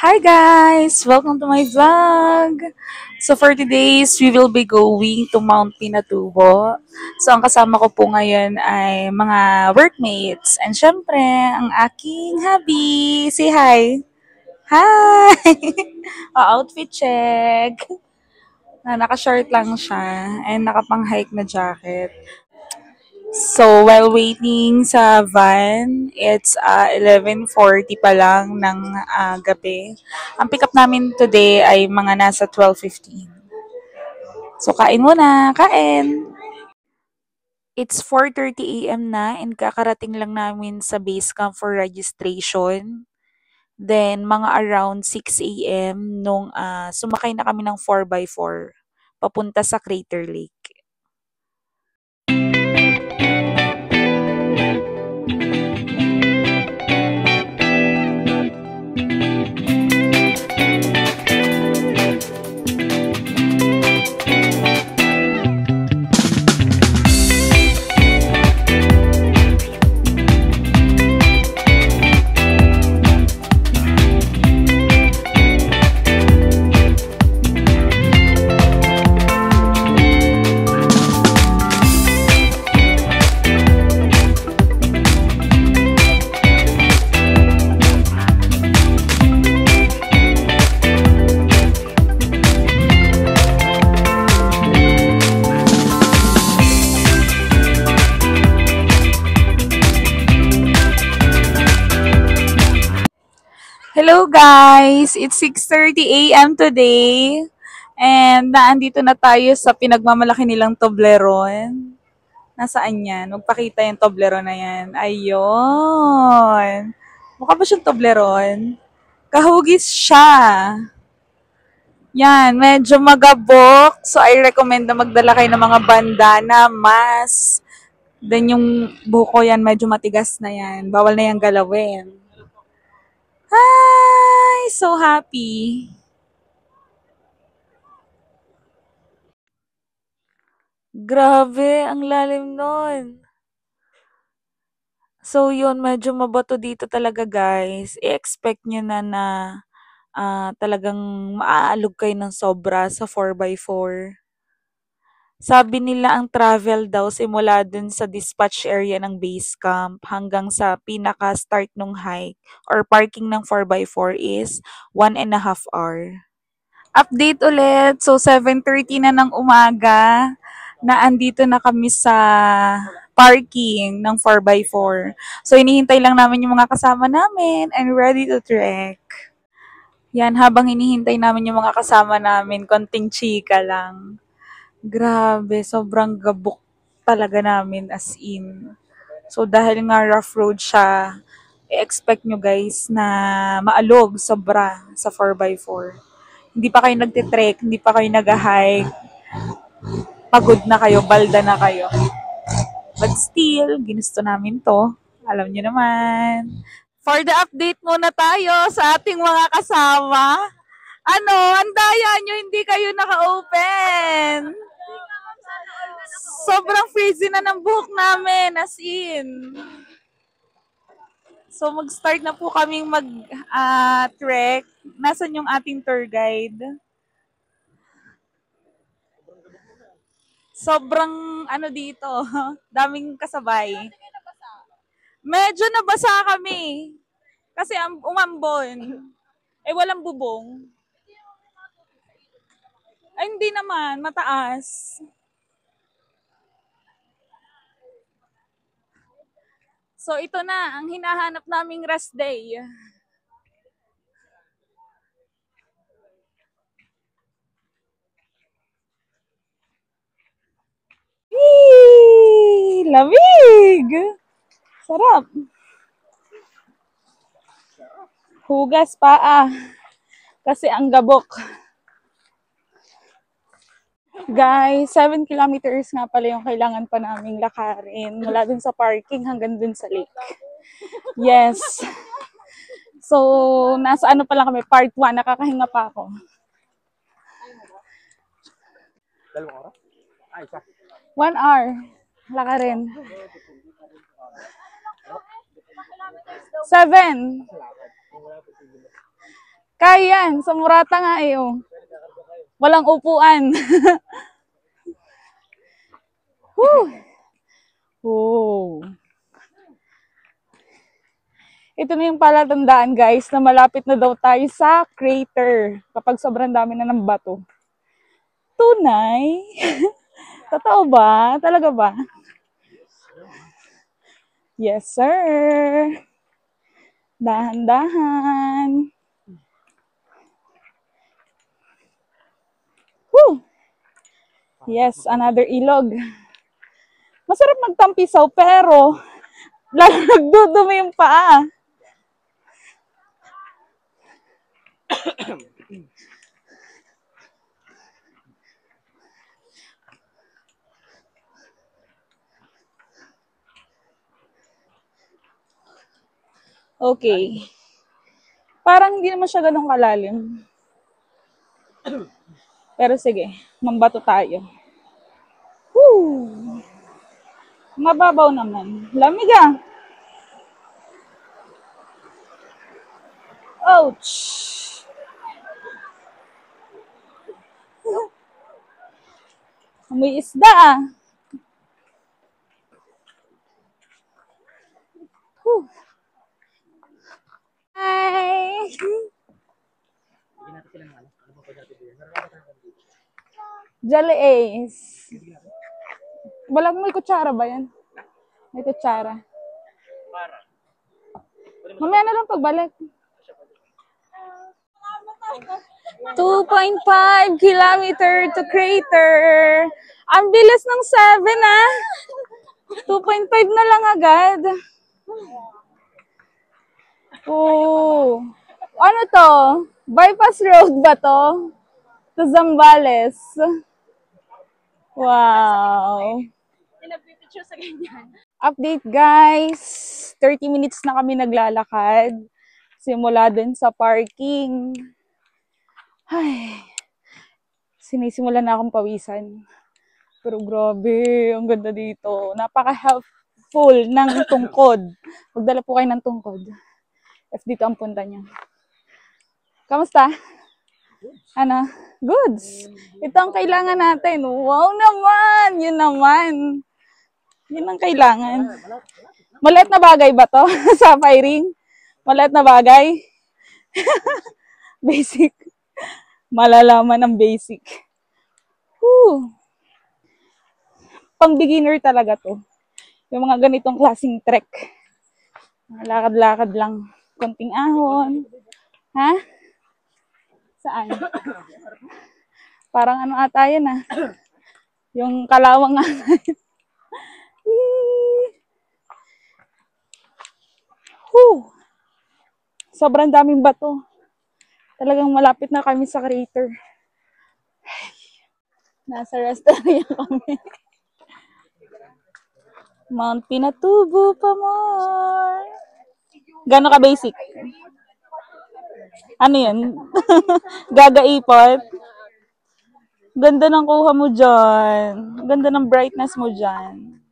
Hi guys! Welcome to my vlog! So for today's, we will be going to Mount Pinatubo. So ang kasama ko po ngayon ay mga workmates. And syempre, ang aking hubby. Say hi! Hi! Outfit check! Naka-short lang siya and nakapang-hike na jacket. So, while waiting sa van, it's 11:40 pa lang ng gabi. Ang pick up namin today ay mga nasa 12:15. So, kain muna. Kain! It's 4:30 a.m. na and kakarating lang namin sa base camp for registration. Then, mga around 6 a.m. nung sumakay na kami ng 4x4 papunta sa Crater Lake. Hello guys! It's 6:30 a.m. today. And naandito na tayo sa pinagmamalaki nilang Toblerone. Nasaan yan? Magpakita yung Toblerone na yan. Ayun! Mukha ba siyang Toblerone? Kahugis siya. Yan, medyo magabok. So I recommend na magdala kayo ng mga bandana, mask. Then yung buko yan, medyo matigas na yan. Bawal na yung galawin. Hi! So happy. Grabe, ang lalim nun. So yun, medyo mabato dito talaga guys. I-expect nyo na talagang maaalog kayo ng sobra sa 4x4. Sabi nila ang travel daw simula dun sa dispatch area ng base camp hanggang sa pinaka-start ng hike or parking ng 4x4 is 1.5 hour. Update ulit. So, 7:30 na ng umaga na andito na kami sa parking ng 4x4. So, inihintay lang namin yung mga kasama namin and ready to trek. Yan, habang inihintay namin yung mga kasama namin, konting chika lang. Grabe, sobrang gabok talaga namin as in. So, dahil nga rough road siya, i-expect nyo guys na maalog sobra sa 4x4. Hindi pa kayo nagtitrek, hindi pa kayo nag-hike, pagod na kayo, balda na kayo. But still, ginusto namin to. Alam nyo naman. For the update muna tayo sa ating mga kasama. Ano, ang daya nyo, hindi kayo naka-open. Sobrang freezing na ng buhok namin, as in. So, mag-start na po kaming mag-trek. Nasaan yung ating tour guide? Sobrang ano dito, daming kasabay. Medyo nabasa kami. Kasi umambon. Eh, walang bubong. Ay, hindi naman. Mataas. So, ito na. Ang hinahanap naming rest day. Whee! Lamig! Sarap. Hugas pa kasi ang gabok. Guys, 7 kilometers nga pala yung kailangan pa naming lakarin mula dun sa parking hanggang dun sa lake. Yes. So, nasa ano pa lang kami, part 1, nakakahinga pa ako. 1 hour. Lakarin. 7. Kaya yan, sa Murata nga eh. Oh. Walang upuan. Oh. Ito na yung palatandaan guys na malapit na daw tayo sa crater kapag sobrang dami na ng bato. Tunay? Totoo ba? Talaga ba? Yes, sir. Dahan-dahan. Woo! Yes, another ilog. Masarap magtampisaw pero lalo nagdudumi yung paa. Okay. Parang hindi naman siya ganun kalalim. Pero sige, mambato tayo. Woo! Mababaw naman. Lamig ah. Ouch! May isda ah. Whew. Hi! Jelly Ace. Wala may kutsara ba yan? May kutsara. Mamaya na lang pagbalik. 2.5 kilometer to crater. Ang bilis ng 7 ah. 2.5 na lang agad. Oh. Ano to? Bypass road ba to? To Zambales. Wow. Update guys. 30 minutes na kami naglalakad. Simula dun sa parking. Ay. Sinisimulan na akong pawisan. Pero grabe, ang ganda dito. Napaka-helpful ng tungkod. Magdala po kayo ng tungkod. If dito ang punta niyo. Kamusta? Ano? Goods. Ito ang kailangan natin. Wow naman! Yun naman. Yun ang kailangan. Maliit na bagay ba to sa firing? Maliit na bagay? Basic. Malalaman ng basic. Whew. Pang beginner talaga to. Yung mga ganitong klaseng trek. Lakad-lakad lang. Konting ahon. Ha? Saan? Parang ano ata yan ah. Yung kalawang nga. Sobrang daming bato. Talagang malapit na kami sa crater. Nasa restaurant kami. Mount Pinatubo pa more. Gano'n ka basic? Ano yun? Gagaipot? Ganda ng kuha mo dyan. Ganda ng brightness mo dyan.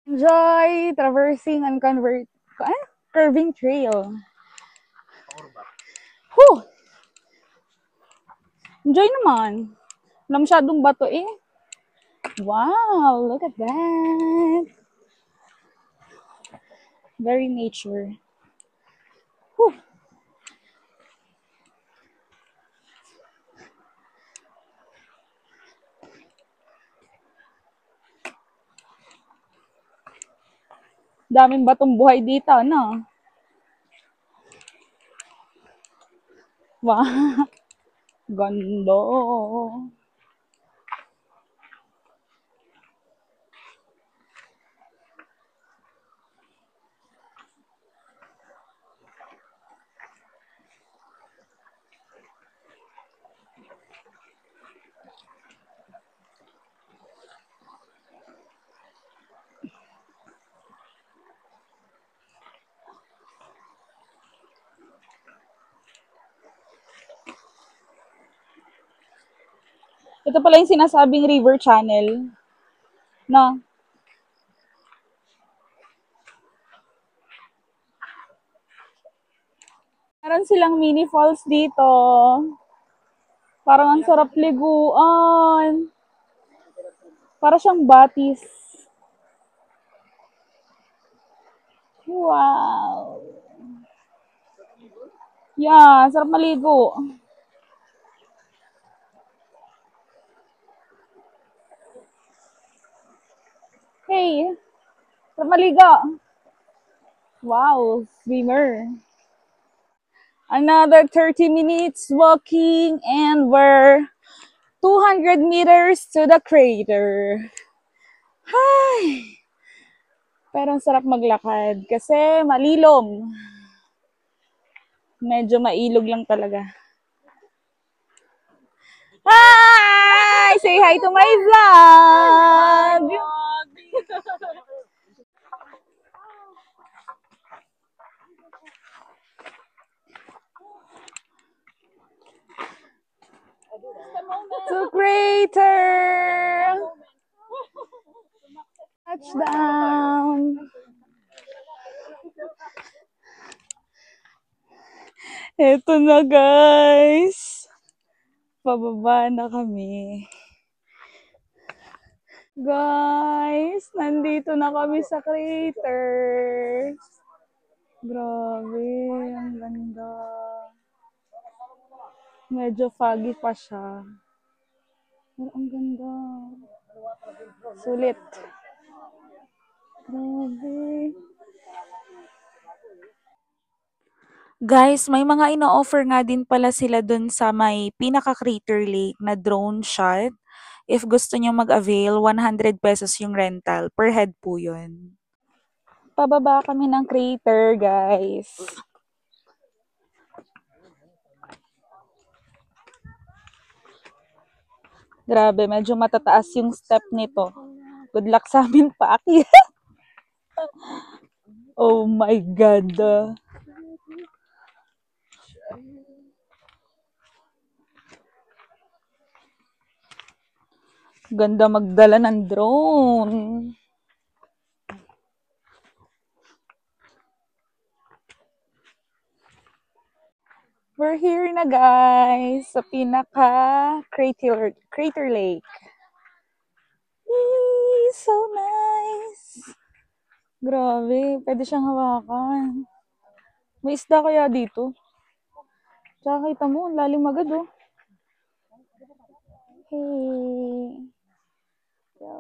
Enjoy traversing and curving trail. Whew! Enjoy naman. Wala masyadong bato eh. Wow, look at that. Very nature. Whew. Daming batong buhay dito, no? Wow. Ganda. Ito pala yung sinasabing river channel. No? Meron silang mini falls dito. Parang ang sarap liguan. Para siyang batis. Wow. Yeah, sarap maligo. Hey, sarap maligo. Wow, swimmer. Another 30 minutes walking and we're 200 meters to the crater. Ay, pero ang sarap maglakad kasi malilom. Medyo mailog lang talaga. Hi! Say hi to my vlog! To crater! Touchdown! Eto na guys! Pababa na kami. Guys, nandito na kami sa crater. Grabe, ang ganda. Medyo foggy pa siya. Pero ang ganda. Sulit. Grabe. Guys, may mga ino-offer nga din pala sila dun sa may pinaka-crater lake na drone shot. If gusto nyo mag-avail, 100 pesos yung rental. Per head po yun. Pababa kami ng crater, guys. Grabe, medyo matataas yung step nito. Good luck sa amin paakyat. Oh my God. Ganda magdala ng drone. We're here na guys sa pinaka crater lake. Eee, so nice. Grabe, pwede siyang hawakan. May isda kaya dito? Tsaka kita mo, lalim agad oh. Hey. Yo.